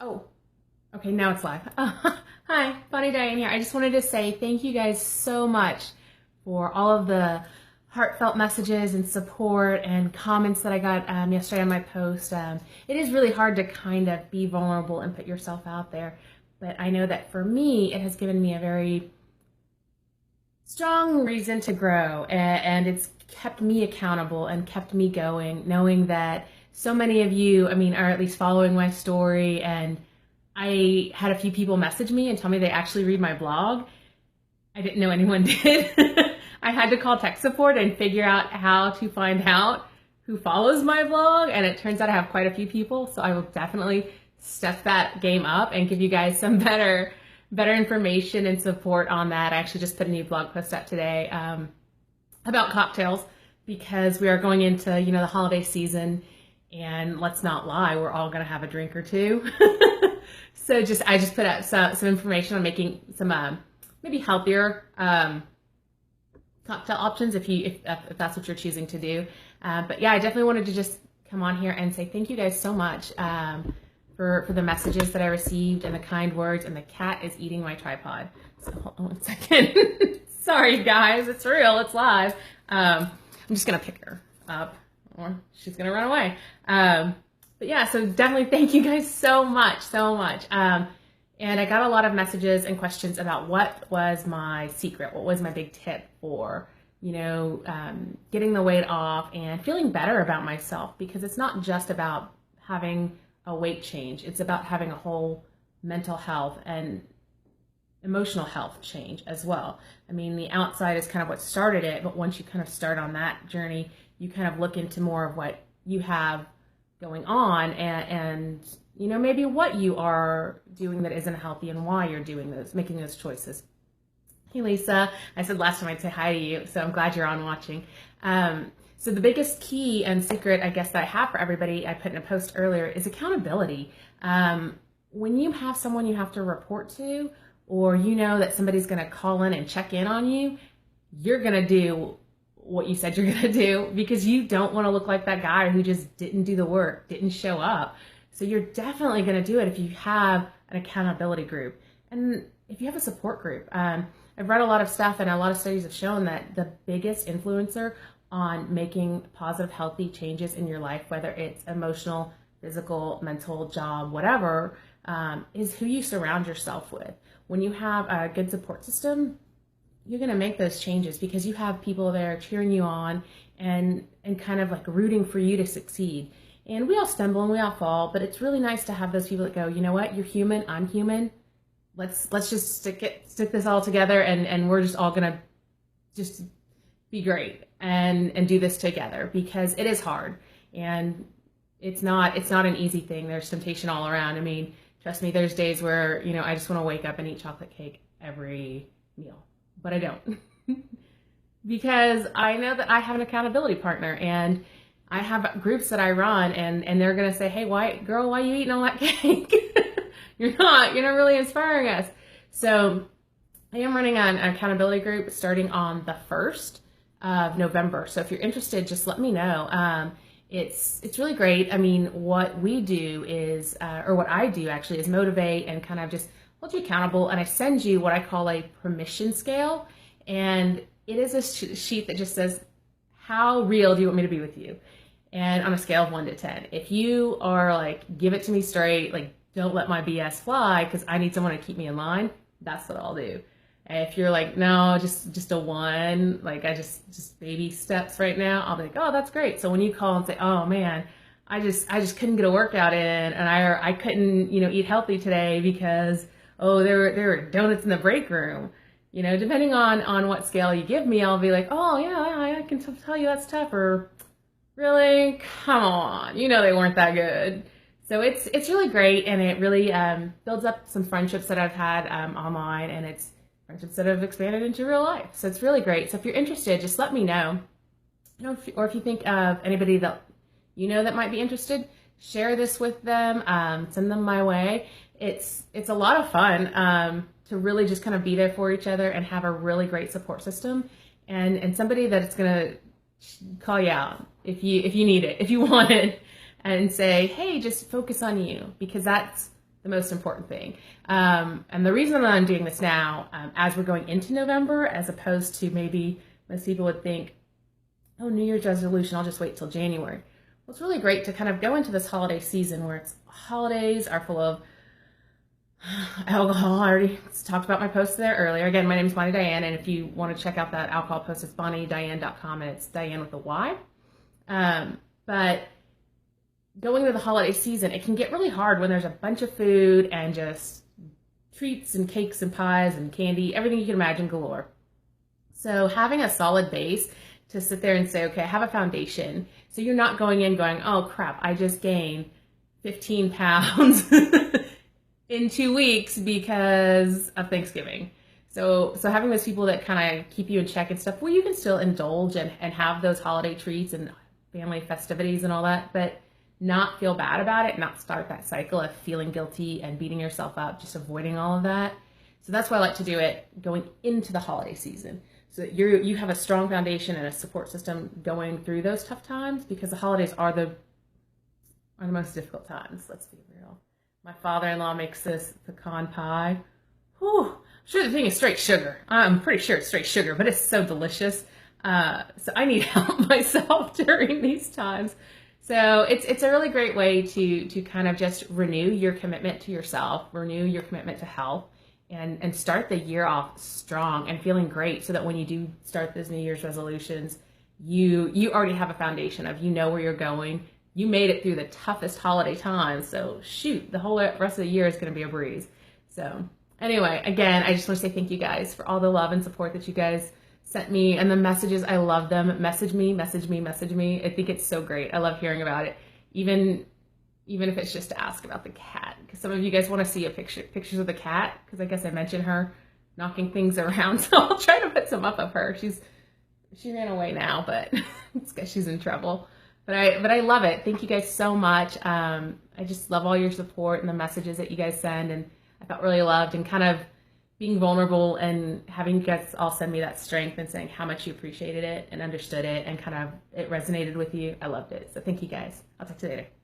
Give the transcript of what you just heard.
Oh, okay, now it's live. Hi, Bonnie Diane here. I just wanted to say thank you guys so much for all of the heartfelt messages and support and comments that I got yesterday on my post. It is really hard to kind of be vulnerable and put yourself out there, but I know that for me, it has given me a very strong reason to grow, and it's kept me accountable and kept me going, knowing that so many of you, I mean, are at least following my story. And I had a few people message me and tell me they actually read my blog. I didn't know anyone did. I had to call tech support and figure out how to find out who follows my blog, and it turns out I have quite a few people, so I will definitely step that game up and give you guys some better information and support on that. I actually just put a new blog post up today about cocktails, because we are going into, the holiday season, and let's not lie, we're all going to have a drink or two. So I just put up some information on making some maybe healthier cocktail options if that's what you're choosing to do. But yeah, I definitely wanted to just come on here and say thank you guys so much for the messages that I received and the kind words. And the cat is eating my tripod. So hold on one second. Sorry guys, it's real, it's live. I'm just gonna pick her up or she's gonna run away. But yeah, so definitely thank you guys so much. And I got a lot of messages and questions about what was my secret, what was my big tip for, getting the weight off and feeling better about myself, because it's not just about having a weight change. It's about having a whole mental health and emotional health change as well. I mean, the outside is kind of what started it, but once you kind of start on that journey, you kind of look into more of what you have going on and maybe what you are doing that isn't healthy and why you're making those choices. Hey Lisa, I said last time I'd say hi to you, so I'm glad you're on watching. So the biggest key and secret, I guess, that I have for everybody, I put in a post earlier, is accountability. When you have someone you have to report to, or that somebody's going to call in and check in on you, you're going to do what you said you're going to do, because you don't want to look like that guy who just didn't do the work, didn't show up. So you're definitely going to do it if you have an accountability group. And if you have a support group, I've read a lot of stuff, and a lot of studies have shown that the biggest influencer on making positive, healthy changes in your life, whether it's emotional, physical, mental, job, whatever, is who you surround yourself with. When you have a good support system, you're going to make those changes because you have people there cheering you on and kind of like rooting for you to succeed. And we all stumble and we all fall, but it's really nice to have those people that go, you know what, you're human, I'm human. Let's just stick this all together, and we're just all gonna just be great and do this together, because it is hard and it's not an easy thing. There's temptation all around. I mean, trust me, there's days where, I just want to wake up and eat chocolate cake every meal, but I don't. Because I know that I have an accountability partner, and I have groups that I run, and they're going to say, hey, why are you eating all that cake? You're not really inspiring us. So I am running an accountability group starting on the 1st of November. So if you're interested, just let me know. It's really great. I mean, what we do is, or what I do actually, is motivate and kind of just hold you accountable. And I send you what I call a permission scale. And it is a sheet that just says, how real do you want me to be with you? And on a scale of 1 to 10, if you are like, give it to me straight, like, don't let my BS fly because I need someone to keep me in line, that's what I'll do. And if you're like, no, just a 1, like I just baby steps right now, I'll be like, oh, that's great. So when you call and say, oh man, I just couldn't get a workout in, and I couldn't, eat healthy today because, oh, there were donuts in the break room. Depending on what scale you give me, I'll be like, oh yeah, I can tell you that's tough, or really, come on, they weren't that good. So it's really great, and it really builds up some friendships that I've had online, and it's friendships that have expanded into real life. So it's really great. So if you're interested, just let me know. Or if you think of anybody that that might be interested, share this with them, send them my way. It's a lot of fun to really just kind of be there for each other and have a really great support system, and somebody that's gonna call you out if you need it, if you want it, and say, hey, just focus on you, because that's the most important thing. And the reason that I'm doing this now, as we're going into November, as opposed to maybe most people would think, oh, New Year's resolution, I'll just wait till January. Well, it's really great to kind of go into this holiday season where holidays are full of alcohol. I already talked about my post there earlier. Again, my name is Bonnie Diane, and if you want to check out that alcohol post, it's bonniediane.com, and it's Diane with a Y. But going into the holiday season, it can get really hard when there's a bunch of food and just treats and cakes and pies and candy, everything you can imagine galore. So having a solid base to sit there and say, okay, I have a foundation. So you're not going in going, oh crap, I just gained 15 pounds in 2 weeks because of Thanksgiving. So having those people that kind of keep you in check and stuff, well, you can still indulge and have those holiday treats and family festivities and all that, but not feel bad about it, not start that cycle of feeling guilty and beating yourself up, just avoiding all of that. So that's why I like to do it going into the holiday season, so that you have a strong foundation and a support system going through those tough times, because the holidays are the most difficult times. Let's be real. My father-in-law makes this pecan pie. Whew. Sure, the thing is straight sugar. I'm pretty sure it's straight sugar, but it's so delicious. So I need help myself during these times. So it's a really great way to kind of just renew your commitment to yourself, renew your commitment to health, and start the year off strong and feeling great, so that when you do start those New Year's resolutions, you already have a foundation of, you know where you're going. You made it through the toughest holiday times, so shoot, the whole rest of the year is going to be a breeze. So anyway, again, I just want to say thank you guys for all the love and support that you guys sent me, and the messages. I love them. Message me. I think it's so great. I love hearing about it, even if it's just to ask about the cat, because some of you guys want to see pictures of the cat, because I guess I mentioned her knocking things around, so I'll try to put some up of her. She ran away now, but it's because she's in trouble. But I love it. Thank you guys so much. I just love all your support and the messages that you guys send, and I felt really loved, and kind of being vulnerable and having you guys all send me that strength and saying how much you appreciated it and understood it and kind of it resonated with you. I loved it. So thank you guys. I'll talk to you later.